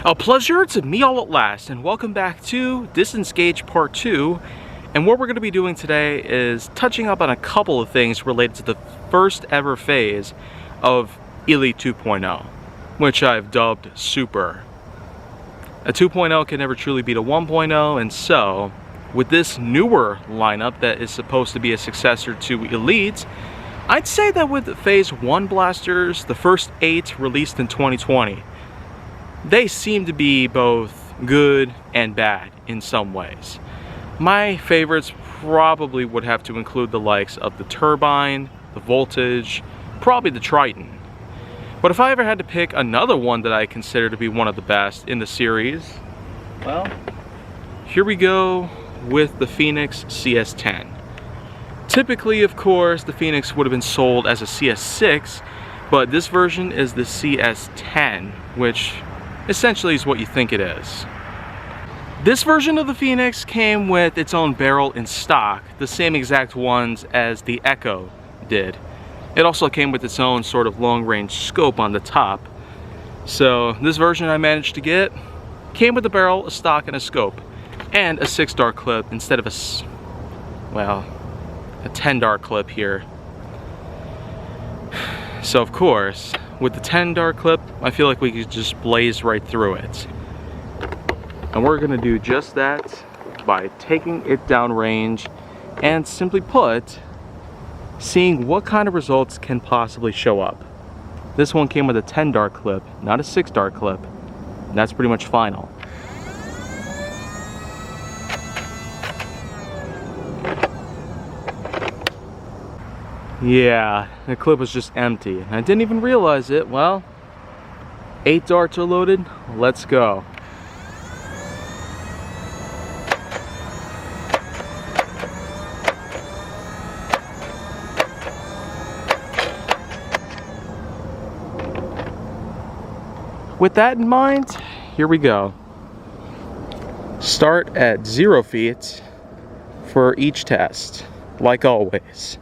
A pleasure to meet all at last, and welcome back to Distance Gauge Part 2. And what we're going to be doing today is touching up on a couple of things related to the first ever phase of Elite 2.0, which I've dubbed Super. A 2.0 can never truly beat a 1.0, and so with this newer lineup that is supposed to be a successor to Elite, I'd say that with Phase 1 blasters, the first 8 released in 2020, they seem to be both good and bad in some ways. My favorites probably would have to include the likes of the Turbine, the Voltage, probably the Triton. But if I ever had to pick another one that I consider to be one of the best in the series, well, here we go with the Phoenix CS10. Typically, of course, the Phoenix would have been sold as a CS6, but this version is the CS10, which essentially is what you think it is. This version of the Phoenix came with its own barrel in stock, the same exact ones as the Echo did. It also came with its own sort of long-range scope on the top. So this version I managed to get came with a barrel, a stock, and a scope, and a 6-dart clip instead of a 10-dart clip here. So of course, with the 10-dart clip, I feel like we could just blaze right through it. And we're gonna do just that by taking it downrange and, simply put, seeing what kind of results can possibly show up. This one came with a 10-dart clip, not a 6-dart clip. And that's pretty much final. Yeah, the clip was just empty. I didn't even realize it. Well, 8 darts are loaded. Let's go. With that in mind, here we go. Start at 0 feet for each test, like always.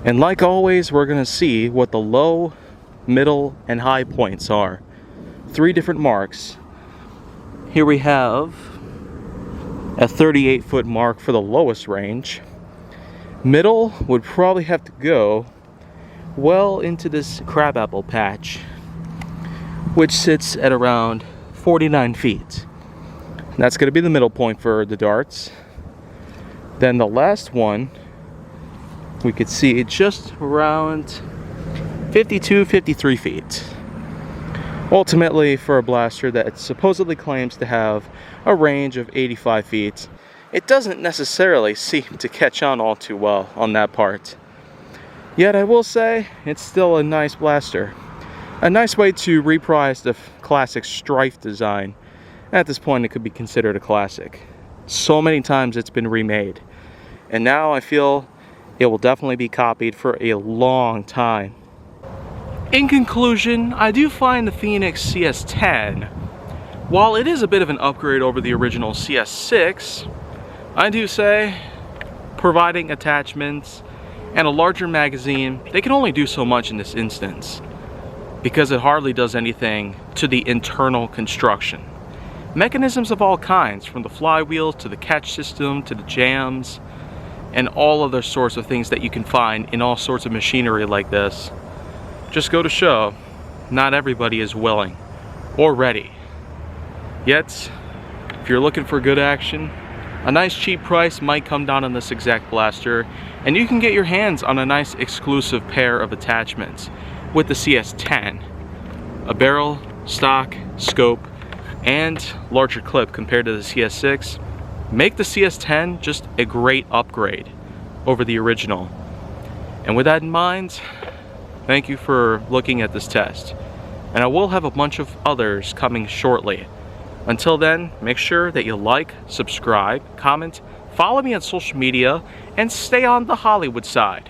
And like always, we're gonna see what the low, middle, and high points are. 3 different marks. Here we have a 38-foot mark for the lowest range. Middle would probably have to go well into this crabapple patch, which sits at around 49 feet. And that's gonna be the middle point for the darts. Then the last one, we could see just around 52, 53 feet. Ultimately, for a blaster that supposedly claims to have a range of 85 feet, it doesn't necessarily seem to catch on all too well on that part. Yet I will say, it's still a nice blaster. A nice way to reprise the classic Strife design. At this point, it could be considered a classic. So many times it's been remade. And now I feel it will definitely be copied for a long time. In conclusion, I do find the Phoenix CS10, while it is a bit of an upgrade over the original CS6, I do say, providing attachments and a larger magazine, they can only do so much in this instance, because it hardly does anything to the internal construction. Mechanisms of all kinds, from the flywheels to the catch system to the jams, and all other sorts of things that you can find in all sorts of machinery like this, just go to show, not everybody is willing or ready. Yet, if you're looking for good action, a nice cheap price might come down on this exact blaster, and you can get your hands on a nice exclusive pair of attachments with the CS10. A barrel, stock, scope, and larger clip compared to the CS6 make the CS10 just a great upgrade over the original. And with that in mind, thank you for looking at this test. And I will have a bunch of others coming shortly. Until then, make sure that you like, subscribe, comment, follow me on social media, and stay on the Hollywood side.